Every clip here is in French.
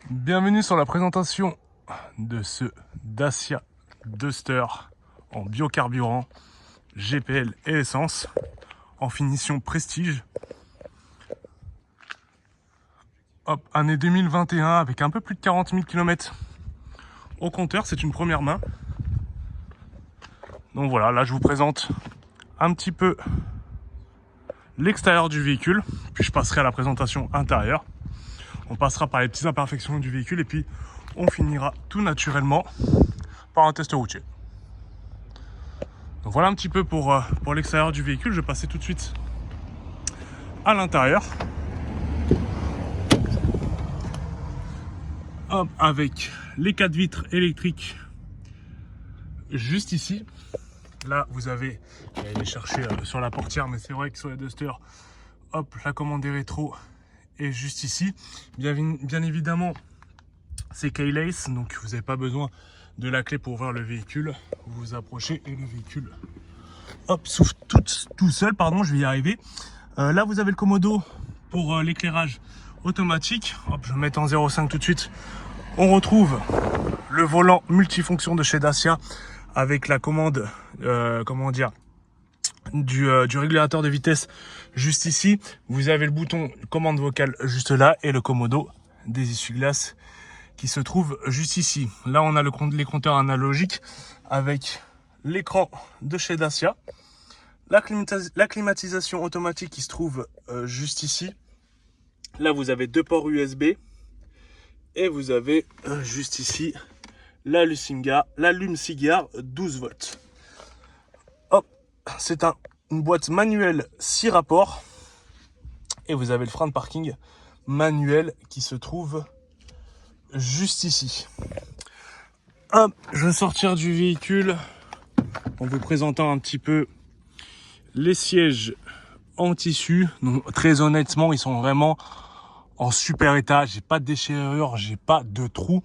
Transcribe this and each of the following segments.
Bienvenue sur la présentation de ce Dacia Duster en biocarburant, GPL et essence, en finition prestige. Hop, année 2021 avec un peu plus de 40 000 km au compteur, c'est une première main. Donc voilà, là je vous présente un petit peu l'extérieur du véhicule, puis je passerai à la présentation intérieure. On passera par les petites imperfections du véhicule et puis on finira tout naturellement par un test routier. Donc voilà un petit peu pour l'extérieur du véhicule. Je vais passer tout de suite à l'intérieur. Hop, avec les 4 vitres électriques juste ici. Là, vous avez, je vais aller les chercher sur la portière, mais c'est vrai que sur les Duster, hop, la commande des rétros est juste ici. Bien évidemment, c'est keyless, donc vous n'avez pas besoin de la clé pour ouvrir le véhicule. Vous vous approchez et le véhicule, hop, s'ouvre tout seul. Pardon, je vais y arriver. Là, vous avez le commodo pour l'éclairage automatique. Hop, je vais mettre en 0,5 tout de suite. On retrouve le volant multifonction de chez Dacia avec la commande, comment dire, du régulateur de vitesse juste ici. Vous avez le bouton commande vocale juste là et le commodo des essuie-glaces qui se trouve juste ici. Là, on a les compteurs analogiques avec l'écran de chez Dacia, la climatisation automatique qui se trouve juste ici. Là, vous avez 2 ports USB et vous avez juste ici l'allume-cigare 12 volts. Hop, c'est une boîte manuelle 6 rapports et vous avez le frein de parking manuel qui se trouve juste ici. Hop, je vais sortir du véhicule en vous présentant un petit peu les sièges en tissu. Donc, très honnêtement, ils sont vraiment en super état. J'ai pas de déchirure, j'ai pas de trous.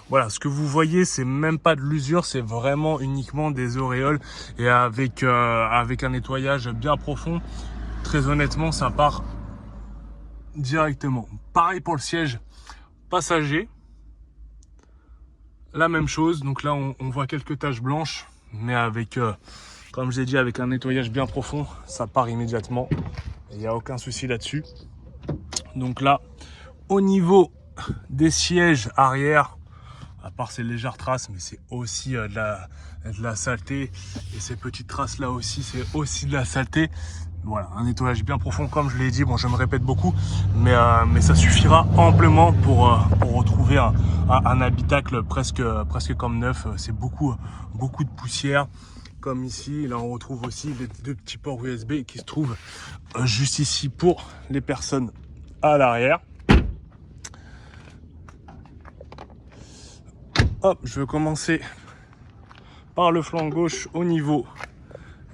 Voilà, ce que vous voyez, c'est même pas de l'usure, c'est vraiment uniquement des auréoles et avec un nettoyage bien profond. Très honnêtement, ça part directement. Pareil pour le siège passager. La même chose. Donc là, on voit quelques taches blanches, mais avec, comme je l'ai dit, avec un nettoyage bien profond, ça part immédiatement. Il n'y a aucun souci là-dessus. Donc là, au niveau des sièges arrière, à part ces légères traces, mais c'est aussi de la saleté. Et ces petites traces là aussi, c'est aussi de la saleté. Voilà, un nettoyage bien profond, comme je l'ai dit. Bon, je me répète beaucoup, mais ça suffira amplement pour retrouver un habitacle presque comme neuf. C'est beaucoup de poussière, comme ici. Là, on retrouve aussi les 2 petits ports USB qui se trouvent juste ici pour les personnes à l'arrière. Hop, je vais commencer par le flanc gauche au niveau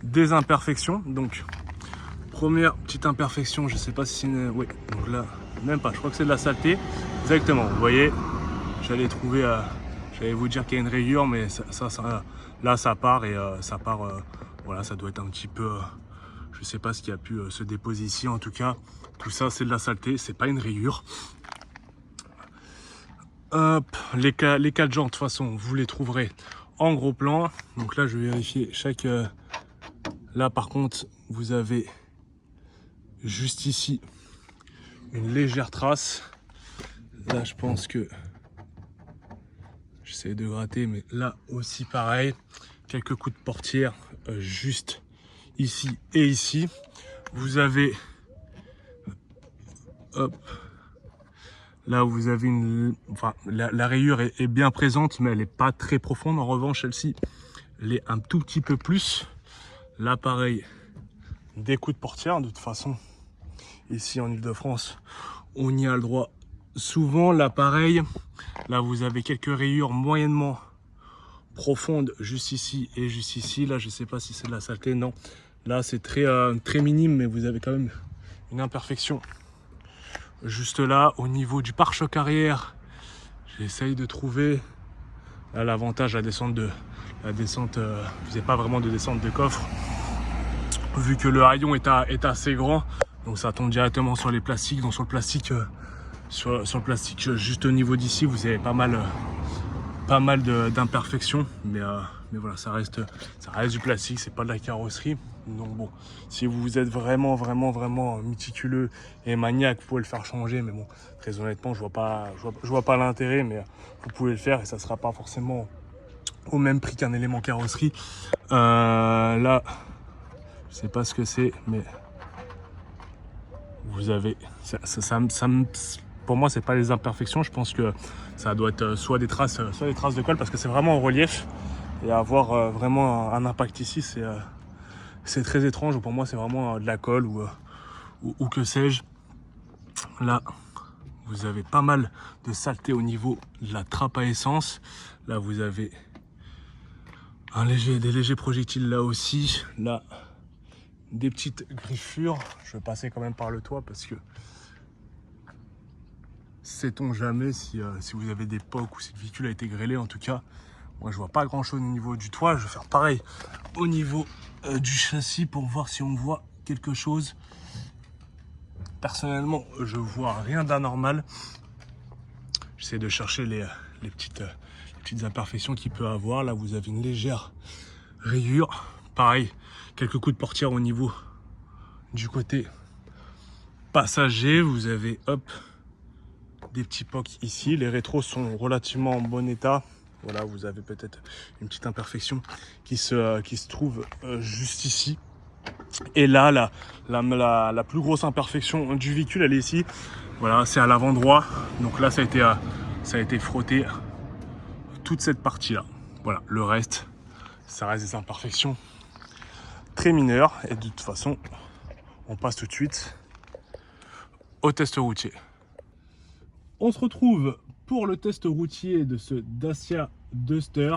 des imperfections. Donc, première petite imperfection, je sais pas si c'est une... Oui, donc là, même pas, je crois que c'est de la saleté. Exactement, vous voyez, j'allais vous dire qu'il y a une rayure, mais là, ça part et ça part, voilà, ça doit être un petit peu... je sais pas ce qui a pu se déposer ici, en tout cas, tout ça, c'est de la saleté, c'est pas une rayure. Hop, les 4 jantes, de toute façon, vous les trouverez en gros plan. Donc là, je vais vérifier chaque... Là, par contre, vous avez juste ici une légère trace. Là, je pense que... J'essaie de gratter, mais là aussi, pareil. Quelques coups de portière juste ici et ici. Vous avez... Hop... Là, vous avez la rayure est bien présente, mais elle n'est pas très profonde. En revanche, celle-ci, elle est un tout petit peu plus. Là, pareil, des coups de portière. De toute façon, ici en Ile-de-France, on y a le droit souvent. Là, pareil, là, vous avez quelques rayures moyennement profondes juste ici et juste ici. Là, je ne sais pas si c'est de la saleté. Non, là, c'est très minime, mais vous avez quand même une imperfection. Juste là, au niveau du pare-choc arrière, j'essaye de trouver. Là, l'avantage, la descente, vous n'avez pas vraiment de descente de coffre, vu que le haillon est assez grand, donc ça tombe directement sur les plastiques. Donc sur le plastique, sur le plastique. Juste au niveau d'ici, vous avez pas mal d'imperfections, mais voilà, ça reste du plastique, c'est pas de la carrosserie. Donc bon, si vous êtes vraiment méticuleux et maniaque, vous pouvez le faire changer, mais bon, très honnêtement, je vois pas l'intérêt, mais vous pouvez le faire et ça sera pas forcément au même prix qu'un élément carrosserie. Là, je sais pas ce que c'est, mais vous avez pour moi, c'est pas les imperfections. Je pense que ça doit être soit des traces de colle, parce que c'est vraiment en relief, et avoir vraiment un impact ici, c'est très étrange. Pour moi, c'est vraiment de la colle ou que sais-je. Là, vous avez pas mal de saleté au niveau de la trappe à essence. Là, vous avez des légers projectiles là aussi. Là, des petites griffures. Je vais passer quand même par le toit parce que sait-on jamais si vous avez des pocs ou si le véhicule a été grêlé. En tout cas, moi je vois pas grand chose au niveau du toit. Je vais faire pareil au niveau du châssis pour voir si on voit quelque chose. Personnellement, je vois rien d'anormal. J'essaie de chercher les petites imperfections qu'il peut avoir. Là, vous avez une légère rayure. Pareil, quelques coups de portière au niveau du côté passager. Vous avez des petits pocs ici. Les rétros sont relativement en bon état. Voilà, vous avez peut-être une petite imperfection qui se trouve juste ici. Et là, la plus grosse imperfection du véhicule, elle est ici. Voilà, c'est à l'avant droit. Donc là, ça a été frotté toute cette partie-là. Voilà, le reste, ça reste des imperfections très mineures. Et de toute façon, on passe tout de suite au test routier. On se retrouve pour le test routier de ce Dacia Duster.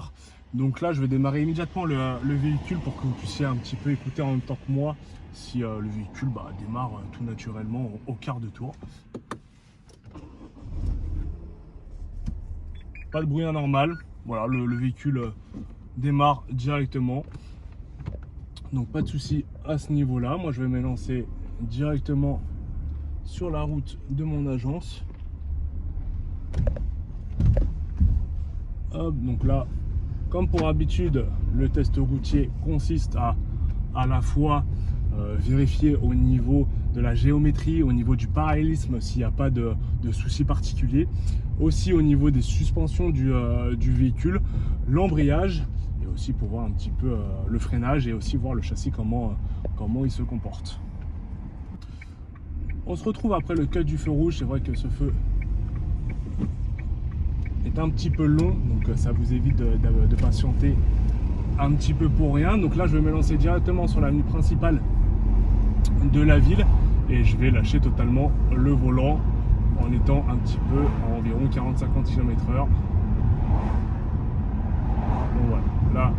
Donc là, je vais démarrer immédiatement le véhicule pour que vous puissiez un petit peu écouter en même temps que moi si le véhicule démarre tout naturellement au quart de tour. Pas de bruit anormal. Voilà, le véhicule démarre directement. Donc pas de souci à ce niveau-là. Moi, je vais me lancer directement sur la route de mon agence. Hop, donc là, comme pour habitude, le test routier consiste à la fois vérifier au niveau de la géométrie, au niveau du parallélisme s'il n'y a pas de soucis particuliers, aussi au niveau des suspensions du véhicule, l'embrayage, et aussi pour voir un petit peu le freinage et aussi voir le châssis comment il se comporte. On se retrouve après le cut du feu rouge. C'est vrai que ce feu est un petit peu long, donc ça vous évite de patienter un petit peu pour rien. Donc là, je vais me lancer directement sur l'avenue principale de la ville et je vais lâcher totalement le volant en étant un petit peu à environ 40-50 km/h. Donc voilà, là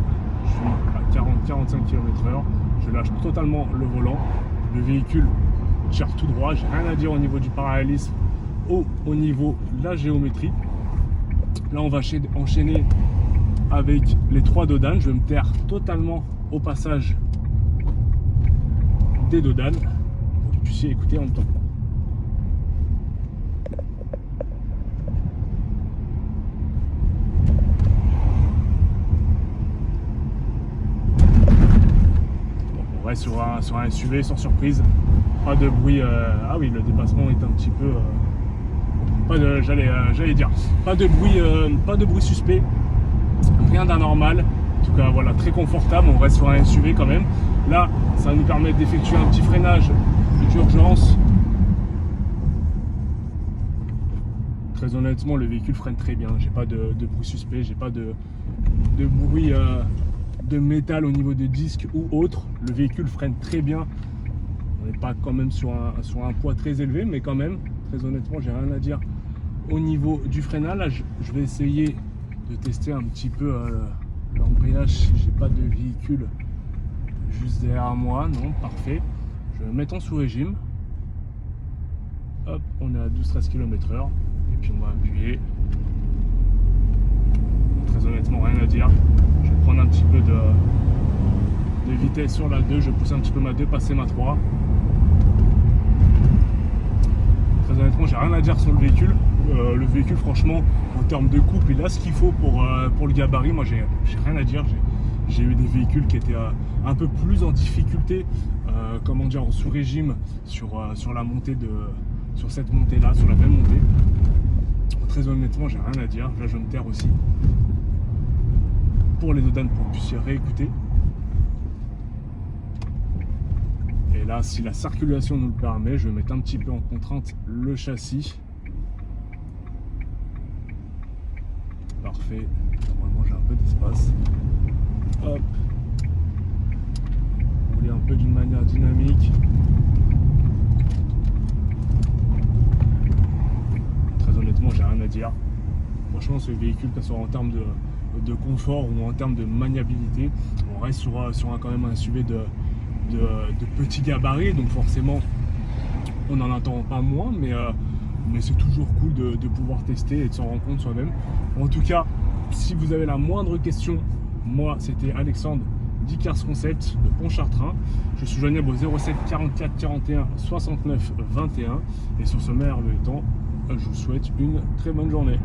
je suis à 40-45 km/h, je lâche totalement le volant, le véhicule tire tout droit, j'ai rien à dire au niveau du parallélisme ou au niveau de la géométrie. Là, on va enchaîner avec les 3 dodanes. Je vais me taire totalement au passage des dodanes pour que vous puissiez écouter en même temps. Bon, on reste sur un SUV sans surprise. Pas de bruit. Ah oui, le dépassement est un petit peu. J'allais dire pas de bruit suspect, rien d'anormal. En tout cas, voilà, très confortable. On reste sur un SUV quand même. Là, ça va nous permettre d'effectuer un petit freinage d'urgence. Très honnêtement, le véhicule freine très bien. J'ai pas de bruit suspect, j'ai pas de bruit de métal au niveau des disques ou autre. Le véhicule freine très bien. On n'est pas quand même sur un poids très élevé, mais quand même, très honnêtement, j'ai rien à dire au niveau du freinage. Là, je vais essayer de tester un petit peu l'embrayage. J'ai pas de véhicule juste derrière moi, non, parfait. Je vais me mettre en sous-régime. Hop, on est à 12-13 km/h. Et puis on va appuyer. Très honnêtement, rien à dire. Je vais prendre un petit peu de vitesse sur la 2. Je vais pousser un petit peu ma 2, passer ma 3. Très honnêtement, j'ai rien à dire sur le véhicule. Le véhicule, franchement, en termes de couple, il a ce qu'il faut pour le gabarit. Moi, j'ai rien à dire. J'ai eu des véhicules qui étaient un peu plus en difficulté, comment dire, en sous-régime sur la montée sur cette montée-là, sur la même montée. Très honnêtement, j'ai rien à dire. Là, je me taire aussi pour les Dodan pour que vous puissiez réécouter. Et là, si la circulation nous le permet, je vais mettre un petit peu en contrainte le châssis. Parfait. Normalement, j'ai un peu d'espace. Hop. Rouler un peu d'une manière dynamique. Très honnêtement, j'ai rien à dire. Franchement, ce véhicule, que ce soit en termes de confort ou en termes de maniabilité, on reste sur quand même un SUV de petits gabarits, donc forcément on n'en attend pas moins, mais c'est toujours cool de pouvoir tester et de s'en rendre compte soi-même. En tout cas, si vous avez la moindre question, moi c'était Alexandre d'Icars Concept de Pontchartrain. Je suis joignable au 07 44 41 69 21 et sur ce merveilleux temps, je vous souhaite une très bonne journée.